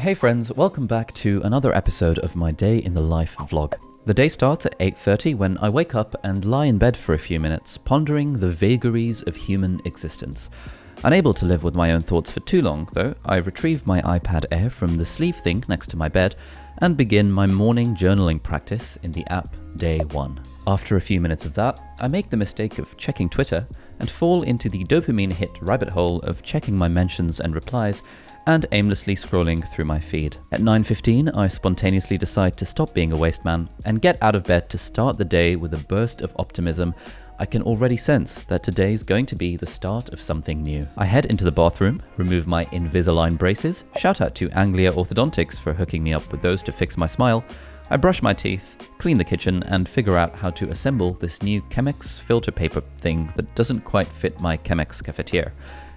Hey friends, welcome back to another episode of my day in the life vlog. The day starts at 8:30 when I wake up and lie in bed for a few minutes, pondering the vagaries of human existence. Unable to live with my own thoughts for too long, though, I retrieve my iPad Air from the sleeve thing next to my bed and begin my morning journaling practice in the app Day 1. After a few minutes of that, I make the mistake of checking Twitter and fall into the dopamine hit rabbit hole of checking my mentions and replies and aimlessly scrolling through my feed. At 9:15, I spontaneously decide to stop being a waste man and get out of bed to start the day with a burst of optimism. I can already sense that today's going to be the start of something new. I head into the bathroom, remove my Invisalign braces, shout out to Anglia Orthodontics for hooking me up with those to fix my smile. I brush my teeth, clean the kitchen, and figure out how to assemble this new Chemex filter paper thing that doesn't quite fit my Chemex cafetiere.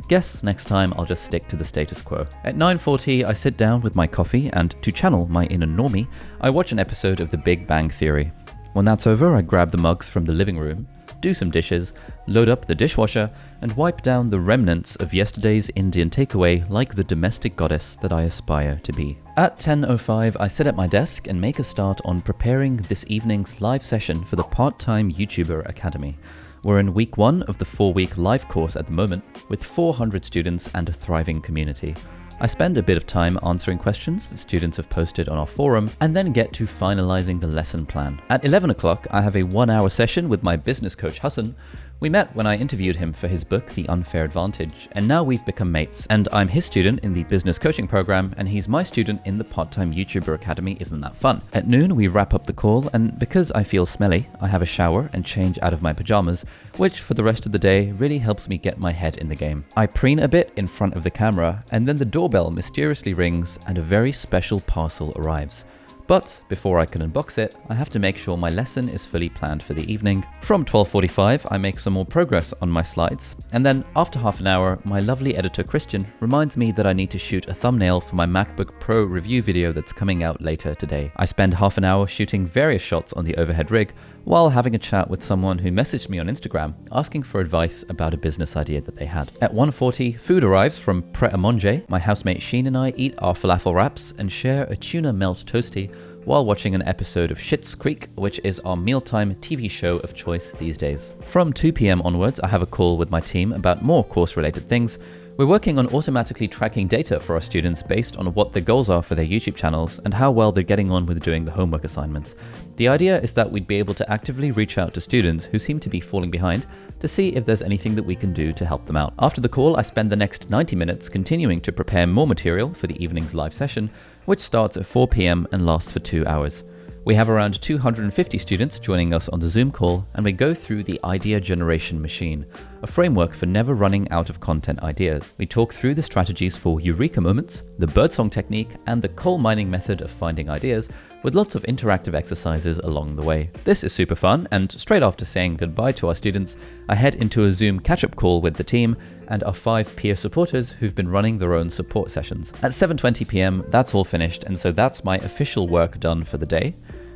Guess next time I'll just stick to the status quo. At 9:40, I sit down with my coffee and, to channel my inner normie, I watch an episode of The Big Bang Theory. When that's over, I grab the mugs from the living room, do some dishes, load up the dishwasher, and wipe down the remnants of yesterday's Indian takeaway like the domestic goddess that I aspire to be. At 10:05, I sit at my desk and make a start on preparing this evening's live session for the Part-Time YouTuber Academy. We're in week 1 of the 4-week live course at the moment, with 400 students and a thriving community. I spend a bit of time answering questions that students have posted on our forum, and then get to finalizing the lesson plan. At 11 o'clock, I have a 1-hour session with my business coach Hassan. We met when I interviewed him for his book, The Unfair Advantage, and now we've become mates, and I'm his student in the business coaching program, and he's my student in the Part-Time YouTuber Academy. Isn't that fun? At noon, we wrap up the call, and because I feel smelly, I have a shower and change out of my pajamas, which for the rest of the day really helps me get my head in the game. I preen a bit in front of the camera, and then the doorbell mysteriously rings and a very special parcel arrives. But before I can unbox it, I have to make sure my lesson is fully planned for the evening. From 12:45, I make some more progress on my slides, and then after half an hour, my lovely editor Christian reminds me that I need to shoot a thumbnail for my MacBook Pro review video that's coming out later today. I spend half an hour shooting various shots on the overhead rig while having a chat with someone who messaged me on Instagram asking for advice about a business idea that they had. At 1:40, food arrives from Pret A Manger. My housemate Sheen and I eat our falafel wraps and share a tuna melt toasty while watching an episode of Schitt's Creek, which is our mealtime TV show of choice these days. From 2 p.m. onwards, I have a call with my team about more course-related things. We're working on automatically tracking data for our students based on what their goals are for their YouTube channels and how well they're getting on with doing the homework assignments. The idea is that we'd be able to actively reach out to students who seem to be falling behind to see if there's anything that we can do to help them out. After the call, I spend the next 90 minutes continuing to prepare more material for the evening's live session, which starts at 4 p.m. and lasts for 2 hours. We have around 250 students joining us on the Zoom call, and we go through the Idea Generation Machine, a framework for never running out of content ideas. We talk through the strategies for eureka moments, the birdsong technique, and the coal mining method of finding ideas, with lots of interactive exercises along the way. This is super fun, and straight after saying goodbye to our students, I head into a Zoom catch-up call with the team and our 5 peer supporters who've been running their own support sessions. At 7:20 p.m, that's all finished, and so that's my official work done for the day.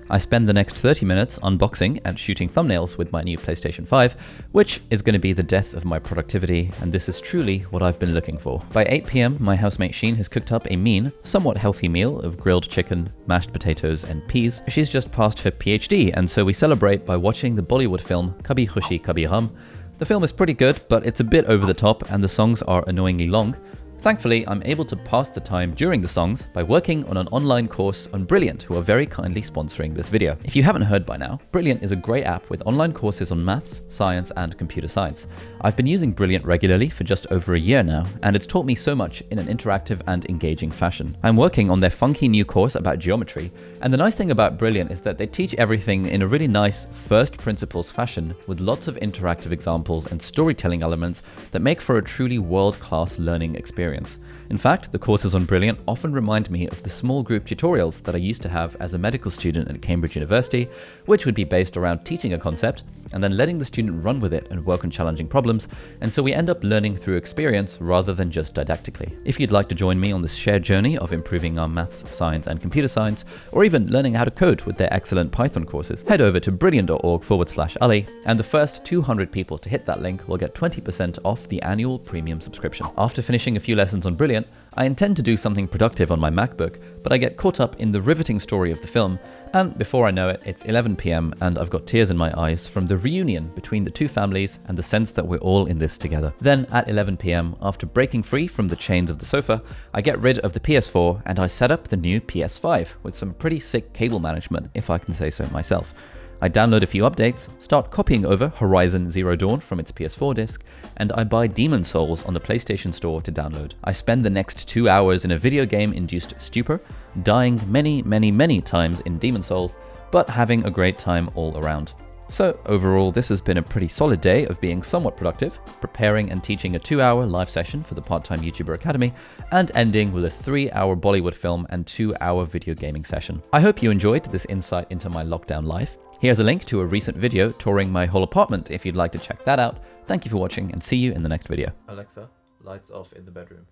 I spend the next 30 minutes unboxing and shooting thumbnails with my new PlayStation 5, which is going to be the death of my productivity, and this is truly what I've been looking for. By 8 p.m, my housemate Sheen has cooked up a mean, somewhat healthy meal of grilled chicken, mashed potatoes, and peas. She's just passed her PhD, and so we celebrate by watching the Bollywood film Kabhi Khushi Kabhi Gham. The film is pretty good, but it's a bit over the top, and the songs are annoyingly long. Thankfully, I'm able to pass the time during the songs by working on an online course on Brilliant, who are very kindly sponsoring this video. If you haven't heard by now, Brilliant is a great app with online courses on maths, science, and computer science. I've been using Brilliant regularly for just over a year now, and it's taught me so much in an interactive and engaging fashion. I'm working on their funky new course about geometry, and the nice thing about Brilliant is that they teach everything in a really nice first principles fashion with lots of interactive examples and storytelling elements that make for a truly world-class learning experience. In fact, the courses on Brilliant often remind me of the small group tutorials that I used to have as a medical student at Cambridge University, which would be based around teaching a concept and then letting the student run with it and work on challenging problems, and so we end up learning through experience rather than just didactically. If you'd like to join me on this shared journey of improving our maths, science, and computer science, or even learning how to code with their excellent Python courses, head over to brilliant.org/Ali, and the first 200 people to hit that link will get 20% off the annual premium subscription. After finishing a few lessons on Brilliant, I intend to do something productive on my MacBook, but I get caught up in the riveting story of the film, and before I know it, it's 11 PM and I've got tears in my eyes from the reunion between the two families and the sense that we're all in this together. Then at 11 PM, after breaking free from the chains of the sofa, I get rid of the PS4 and I set up the new PS5 with some pretty sick cable management, if I can say so myself. I download a few updates, start copying over Horizon Zero Dawn from its PS4 disc, and I buy Demon's Souls on the PlayStation Store to download. I spend the next 2 hours in a video game-induced stupor, dying many times in Demon's Souls, but having a great time all around. So overall, this has been a pretty solid day of being somewhat productive, preparing and teaching a 2-hour live session for the Part-Time YouTuber Academy, and ending with a 3-hour Bollywood film and 2-hour video gaming session. I hope you enjoyed this insight into my lockdown life. Here's a link to a recent video touring my whole apartment if you'd like to check that out. Thank you for watching and see you in the next video. Alexa, lights off in the bedroom.